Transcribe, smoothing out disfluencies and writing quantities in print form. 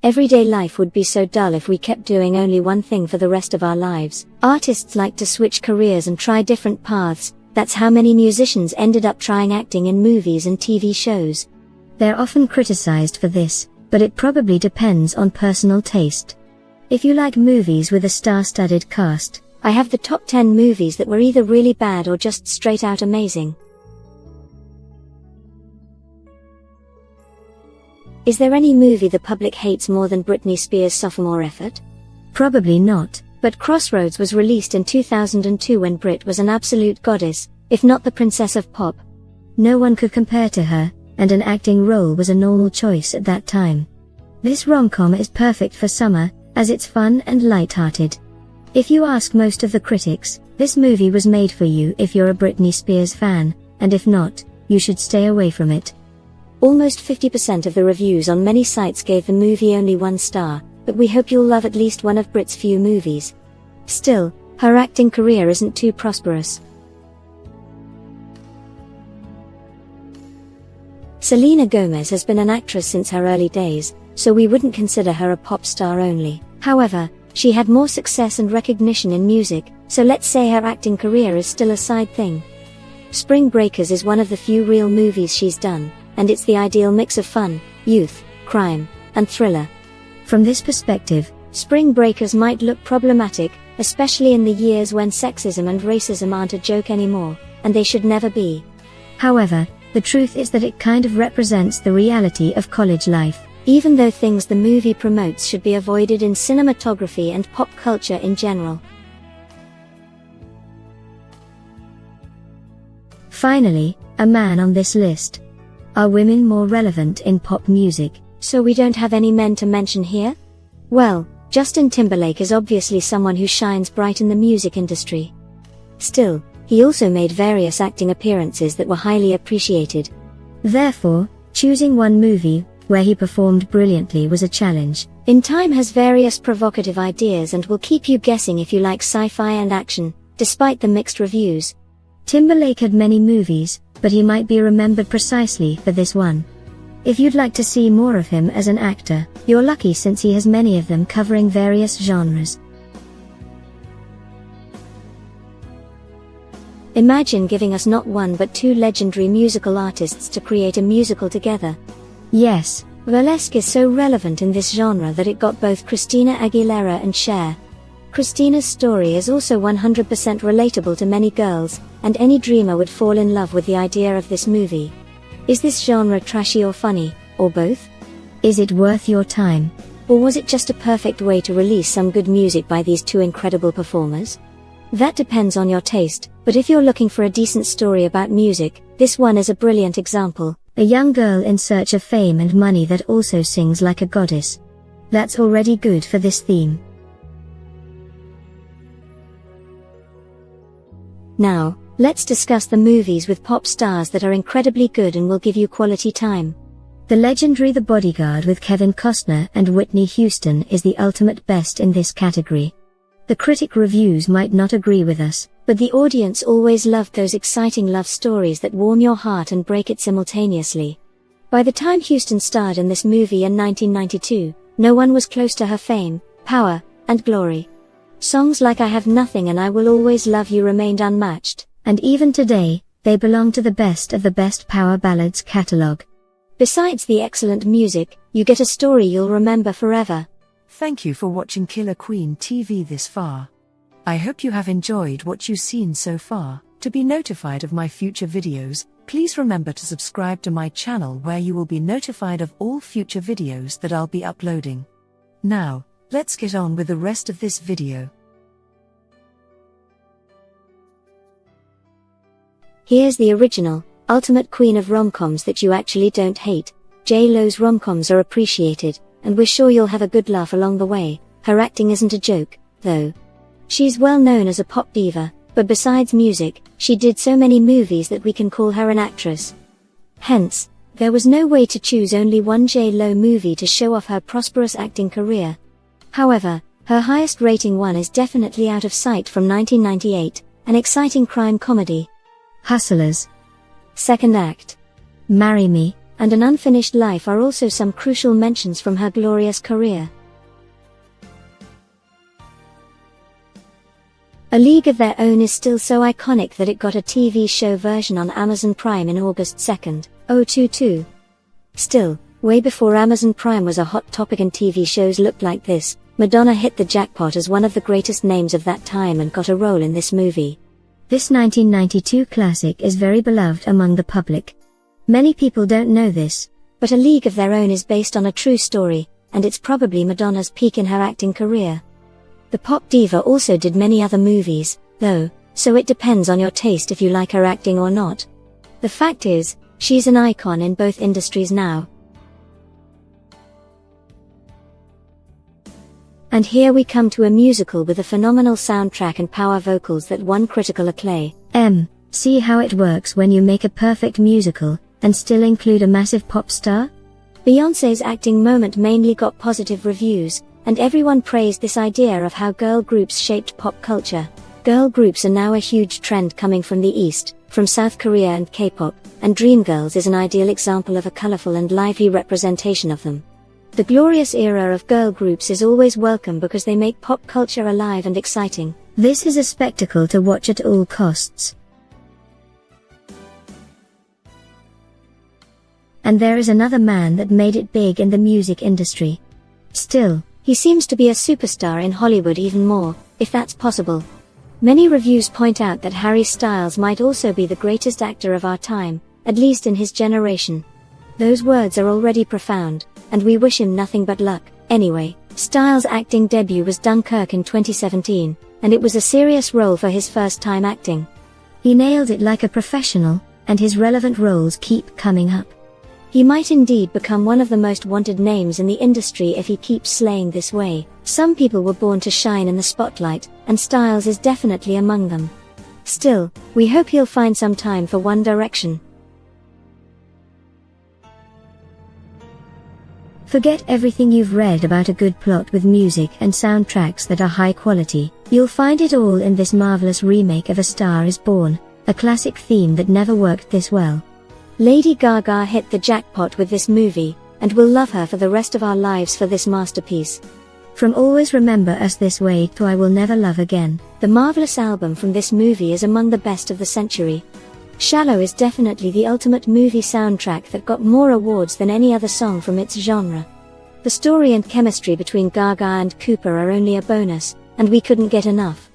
Everyday life would be so dull if we kept doing only one thing for the rest of our lives. Artists like to switch careers and try different paths. That's how many musicians ended up trying acting in movies and TV shows. They're often criticized for this, but it probably depends on personal taste. If you like movies with a star-studded cast, I have the top 10 movies that were either really bad or just straight out amazing. Is there any movie the public hates more than Britney Spears' sophomore effort? Probably not, but Crossroads was released in 2002 when Brit was an absolute goddess, if not the princess of pop. No one could compare to her, and an acting role was a normal choice at that time. This rom-com is perfect for summer, as it's fun and light-hearted. If you ask most of the critics, this movie was made for you if you're a Britney Spears fan, and if not, you should stay away from it. Almost 50% of the reviews on many sites gave the movie only 1 star, but we hope you'll love at least one of Brit's few movies. Still, her acting career isn't too prosperous. Selena Gomez has been an actress since her early days, so we wouldn't consider her a pop star only. However, she had more success and recognition in music, so let's say her acting career is still a side thing. Spring Breakers is one of the few real movies she's done, and it's the ideal mix of fun, youth, crime, and thriller. From this perspective, Spring Breakers might look problematic, especially in the years when sexism and racism aren't a joke anymore, and they should never be. However, the truth is that it kind of represents the reality of college life, even though things the movie promotes should be avoided in cinematography and pop culture in general. Finally, a man on this list. Are women more relevant in pop music, so we don't have any men to mention here? Well, Justin Timberlake is obviously someone who shines bright in the music industry. Still, he also made various acting appearances that were highly appreciated. Therefore, choosing one movie where he performed brilliantly was a challenge. In Time has various provocative ideas and will keep you guessing if you like sci-fi and action, despite the mixed reviews. Timberlake had many movies, but he might be remembered precisely for this one. If you'd like to see more of him as an actor, you're lucky since he has many of them covering various genres. Imagine giving us not one but 2 legendary musical artists to create a musical together. Yes, burlesque is so relevant in this genre that it got both Christina Aguilera and Cher. Christina's story is also 100% relatable to many girls, and any dreamer would fall in love with the idea of this movie. Is this genre trashy or funny, or both? Is it worth your time? Or was it just a perfect way to release some good music by these 2 incredible performers? That depends on your taste, but if you're looking for a decent story about music, this one is a brilliant example. A young girl in search of fame and money that also sings like a goddess. That's already good for this theme. Now, let's discuss the movies with pop stars that are incredibly good and will give you quality time. The legendary The Bodyguard with Kevin Costner and Whitney Houston is the ultimate best in this category. The critic reviews might not agree with us, but the audience always loved those exciting love stories that warm your heart and break it simultaneously. By the time Houston starred in this movie in 1992, no one was close to her fame, power, and glory. Songs like I Have Nothing and I Will Always Love You remained unmatched, and even today, they belong to the best of the best power ballads catalog. Besides the excellent music, you get a story you'll remember forever. Thank you for watching Killer Queen TV this far. I hope you have enjoyed what you've seen so far. To be notified of my future videos, please remember to subscribe to my channel where you will be notified of all future videos that I'll be uploading. Now, let's get on with the rest of this video. Here's the original, ultimate queen of rom-coms that you actually don't hate. J-Lo's rom-coms are appreciated, and we're sure you'll have a good laugh along the way. Her acting isn't a joke, though. She's well known as a pop diva, but besides music, she did so many movies that we can call her an actress. Hence, there was no way to choose only one J-Lo movie to show off her prosperous acting career. However, her highest rating one is definitely Out of Sight from 1998, an exciting crime comedy. Hustlers. Second act. Marry Me, and An Unfinished Life are also some crucial mentions from her glorious career. A League of Their Own is still so iconic that it got a TV show version on Amazon Prime in August 2, 2022. Still, way before Amazon Prime was a hot topic and TV shows looked like this, Madonna hit the jackpot as one of the greatest names of that time and got a role in this movie. This 1992 classic is very beloved among the public. Many people don't know this, but A League of Their Own is based on a true story, and it's probably Madonna's peak in her acting career. The pop diva also did many other movies, though, so it depends on your taste if you like her acting or not. The fact is, she's an icon in both industries now. And here we come to a musical with a phenomenal soundtrack and power vocals that won critical acclaim. See how it works when you make a perfect musical, and still include a massive pop star? Beyoncé's acting moment mainly got positive reviews, and everyone praised this idea of how girl groups shaped pop culture. Girl groups are now a huge trend coming from the East, from South Korea and K-pop, and Dreamgirls is an ideal example of a colorful and lively representation of them. The glorious era of girl groups is always welcome because they make pop culture alive and exciting. This is a spectacle to watch at all costs. And there is another man that made it big in the music industry. Still, he seems to be a superstar in Hollywood even more, if that's possible. Many reviews point out that Harry Styles might also be the greatest actor of our time, at least in his generation. Those words are already profound, and we wish him nothing but luck. Anyway, Styles' acting debut was Dunkirk in 2017, and it was a serious role for his first time acting. He nailed it like a professional, and his relevant roles keep coming up. He might indeed become one of the most wanted names in the industry if he keeps slaying this way. Some people were born to shine in the spotlight, and Styles is definitely among them. Still, we hope he'll find some time for One Direction. Forget everything you've read about a good plot with music and soundtracks that are high quality. You'll find it all in this marvelous remake of A Star Is Born, a classic theme that never worked this well. Lady Gaga hit the jackpot with this movie, and we'll love her for the rest of our lives for this masterpiece. From Always Remember Us This Way to I Will Never Love Again, the marvelous album from this movie is among the best of the century. Shallow is definitely the ultimate movie soundtrack that got more awards than any other song from its genre. The story and chemistry between Gaga and Cooper are only a bonus, and we couldn't get enough.